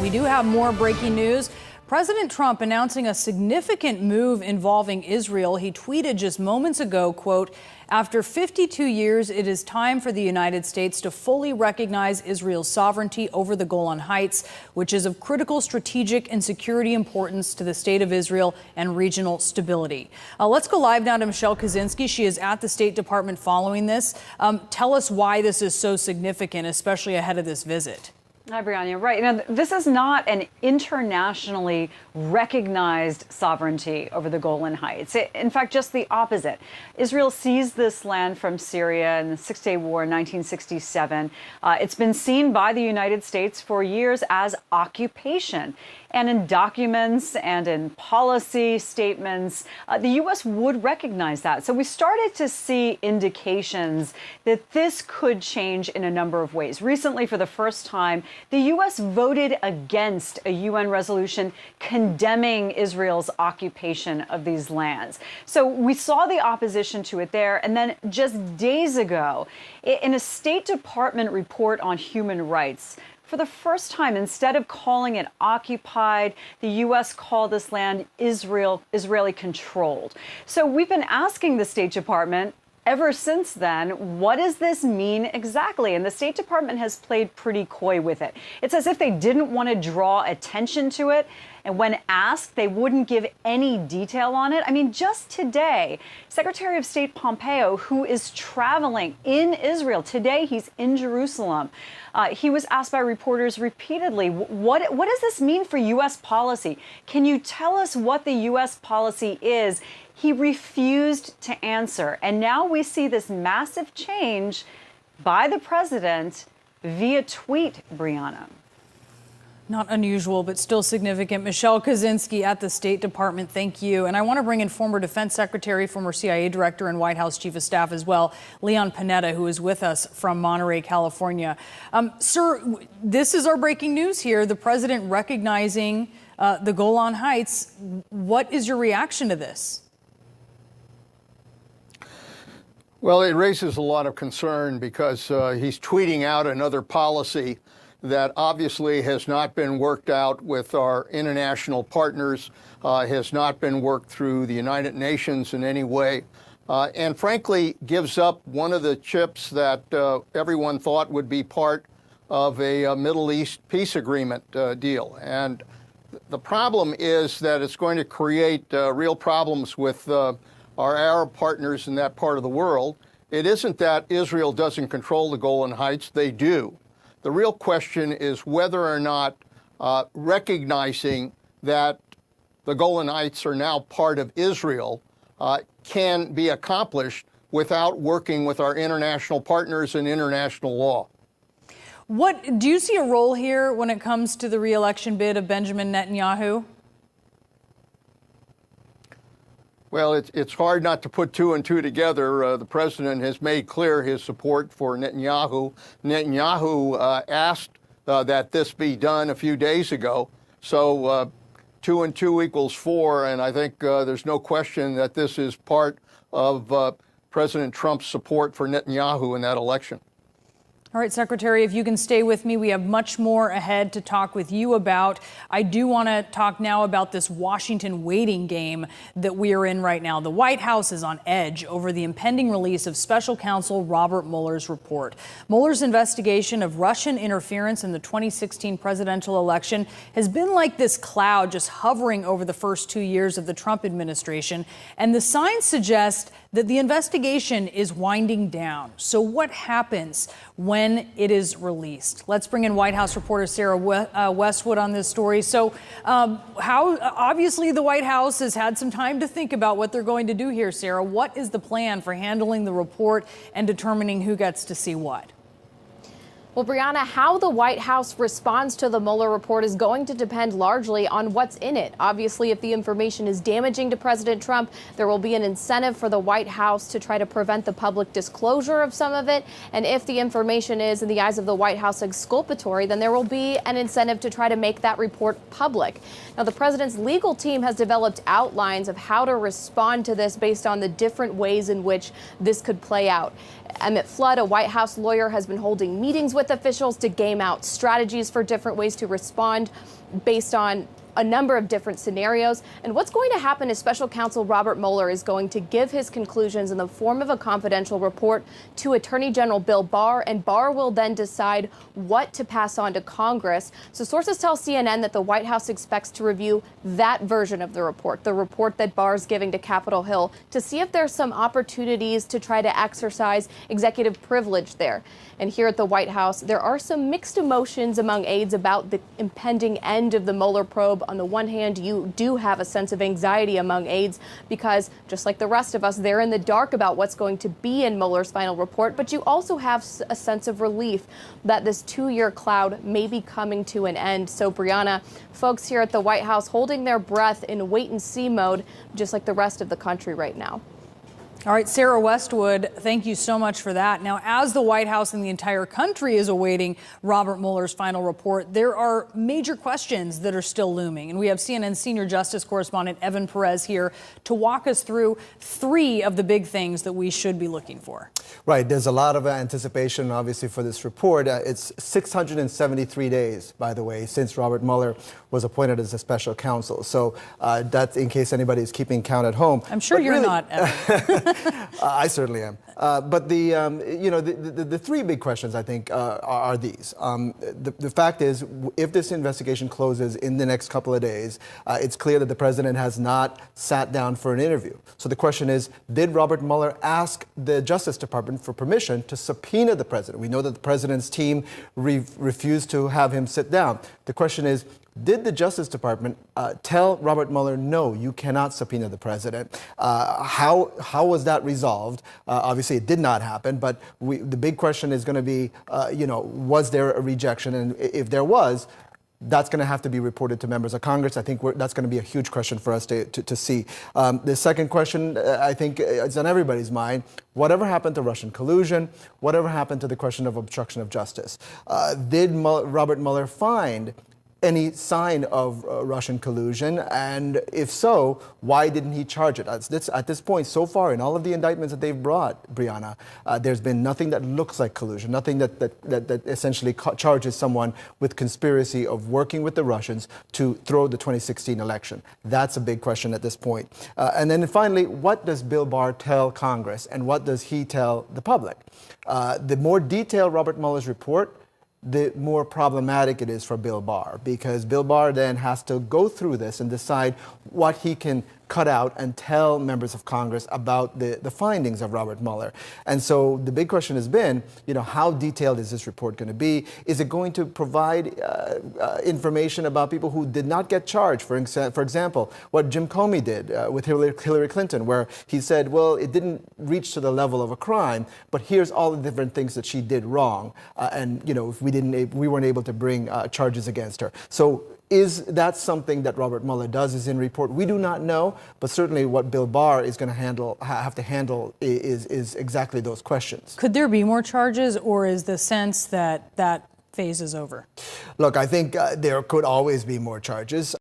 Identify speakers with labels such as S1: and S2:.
S1: And we do have more breaking news. President Trump announcing a significant move involving Israel. He tweeted just moments ago, quote, "After 52 years, it is time for the United States to fully recognize Israel's sovereignty over the Golan Heights, which is of critical strategic and security importance to the state of Israel and regional stability." Let's go live now to Michelle Kaczynski. She is at the State Department following this. Tell us why this is so significant, especially ahead of this visit.
S2: Hi, Brianna. Right. Now, this is not an internationally recognized sovereignty over the Golan Heights. In fact, just the opposite. Israel seized this land from Syria in the Six-Day War in 1967. It's been seen by the United States for years as occupation. And in documents and in policy statements, the U.S. would recognize that. So we started to see indications that this could change in a number of ways. Recently, for the first time, the U.S. voted against a UN resolution condemning Israel's occupation of these lands. So we saw the opposition to it there. And then just days ago, in a State Department report on human rights, for the first time, instead of calling it occupied, the U.S. called this land Israeli controlled. So we've been asking the State Department ever since then, what does this mean exactly? And the State Department has played pretty coy with it. It's as if they didn't want to draw attention to it. And when asked, they wouldn't give any detail on it. I mean, just today, Secretary of State Pompeo, who is traveling in Israel, today he's in Jerusalem. He was asked by reporters repeatedly, what does this mean for U.S. policy? Can you tell us what the U.S. policy is? He refused to answer. And now we see this massive change by the president via tweet, Brianna.
S1: Not unusual, but still significant. Michelle Kaczynski at the State Department, thank you. And I want to bring in former Defense Secretary, former CIA Director, and White House Chief of Staff as well, Leon Panetta, who is with us from Monterey, California. Sir, this is our breaking news here. The president recognizing the Golan Heights. What is your reaction to this?
S3: Well, it raises a lot of concern because he's tweeting out another policy that obviously has not been worked out with our international partners, has not been worked through the United Nations in any way, and frankly gives up one of the chips that everyone thought would be part of a Middle East peace agreement deal. And the problem is that it's going to create real problems with our Arab partners in that part of the world. It isn't that Israel doesn't control the Golan Heights, they do. The real question is whether or not recognizing that the Golan Heights are now part of Israel can be accomplished without working with our international partners and international law.
S1: What do you see a role here when it comes to the re-election bid of Benjamin Netanyahu?
S3: Well, it's hard not to put two and two together. The president has made clear his support for Netanyahu. Netanyahu asked that this be done a few days ago. So 2 and 2 equals 4. And I think there's no question that this is part of President Trump's support for Netanyahu in that election.
S1: All right, Secretary, if you can stay with me, we have much more ahead to talk with you about. I do want to talk now about this Washington waiting game that we are in right now. The White House is on edge over the impending release of Special Counsel Robert Mueller's report. Mueller's investigation of Russian interference in the 2016 presidential election has been like this cloud just hovering over the first 2 years of the Trump administration. And the signs suggest that the investigation is winding down. So what happens when it is released? Let's bring in White House reporter Sarah Westwood on this story. So how obviously the White House has had some time to think about what they're going to do here, Sarah. What is the plan for handling the report and determining who gets to see what?
S4: Well, Brianna, how the White House responds to the Mueller report is going to depend largely on what's in it. Obviously, if the information is damaging to President Trump, there will be an incentive for the White House to try to prevent the public disclosure of some of it. And if the information is, in the eyes of the White House, exculpatory, then there will be an incentive to try to make that report public. Now, the president's legal team has developed outlines of how to respond to this based on the different ways in which this could play out. Emmett Flood, a White House lawyer, has been holding meetings with with officials to game out strategies for different ways to respond based on a number of different scenarios. And what's going to happen is Special Counsel Robert Mueller is going to give his conclusions in the form of a confidential report to Attorney General Bill Barr, and Barr will then decide what to pass on to Congress. So sources tell CNN that the White House expects to review that version of the report that Barr's giving to Capitol Hill, to see if there's some opportunities to try to exercise executive privilege there. And here at the White House, there are some mixed emotions among aides about the impending end of the Mueller probe. On the one hand, you do have a sense of anxiety among aides because, just like the rest of us, they're in the dark about what's going to be in Mueller's final report. But you also have a sense of relief that this 2-year cloud may be coming to an end. So, Brianna, folks here at the White House holding their breath in wait-and-see mode, just like the rest of the country right now.
S1: All right, Sarah Westwood, thank you so much for that. Now, as the White House and the entire country is awaiting Robert Mueller's final report, there are major questions that are still looming. And we have CNN senior justice correspondent Evan Perez here to walk us through 3 of the big things that we should be looking for.
S5: Right. There's a lot of anticipation, obviously, for this report. It's 673 days, by the way, since Robert Mueller was appointed as a special counsel. So that's in case anybody's keeping count at home.
S1: I'm sure you're not, Evan.
S5: I certainly am. But the 3 big questions, I think, are these. The fact is, if this investigation closes in the next couple of days, it's clear that the president has not sat down for an interview. So the question is, did Robert Mueller ask the Justice Department for permission to subpoena the president? We know that the president's team refused to have him sit down. The question is, did the Justice Department tell Robert Mueller, no, you cannot subpoena the president? How was that resolved? Obviously, it did not happen, but the big question is going to be, was there a rejection? And if there was, that's going to have to be reported to members of Congress. I think that's going to be a huge question for us to see. The second question, I think, is on everybody's mind. Whatever happened to Russian collusion? Whatever happened to the question of obstruction of justice? Did Robert Mueller find any sign of Russian collusion? And if so, why didn't he charge it? At this point, so far, in all of the indictments that they've brought, Brianna, there's been nothing that looks like collusion, nothing that essentially charges someone with conspiracy of working with the Russians to throw the 2016 election. That's a big question at this point. And then finally, what does Bill Barr tell Congress, and what does he tell the public? The more detailed Robert Mueller's report, the more problematic it is for Bill Barr, because Bill Barr then has to go through this and decide what he can cut out and tell members of Congress about the findings of Robert Mueller. And so the big question has been, how detailed is this report going to be? Is it going to provide information about people who did not get charged? For example, what Jim Comey did with Hillary Clinton, where he said, well, it didn't reach to the level of a crime, but here's all the different things that she did wrong. And, if we weren't able to bring charges against her. So is that something that Robert Mueller does is in report? We do not know, but certainly what Bill Barr is going to have to handle is exactly those questions.
S1: Could there be more charges, or is the sense that that phase is over?
S5: Look, I think there could always be more charges.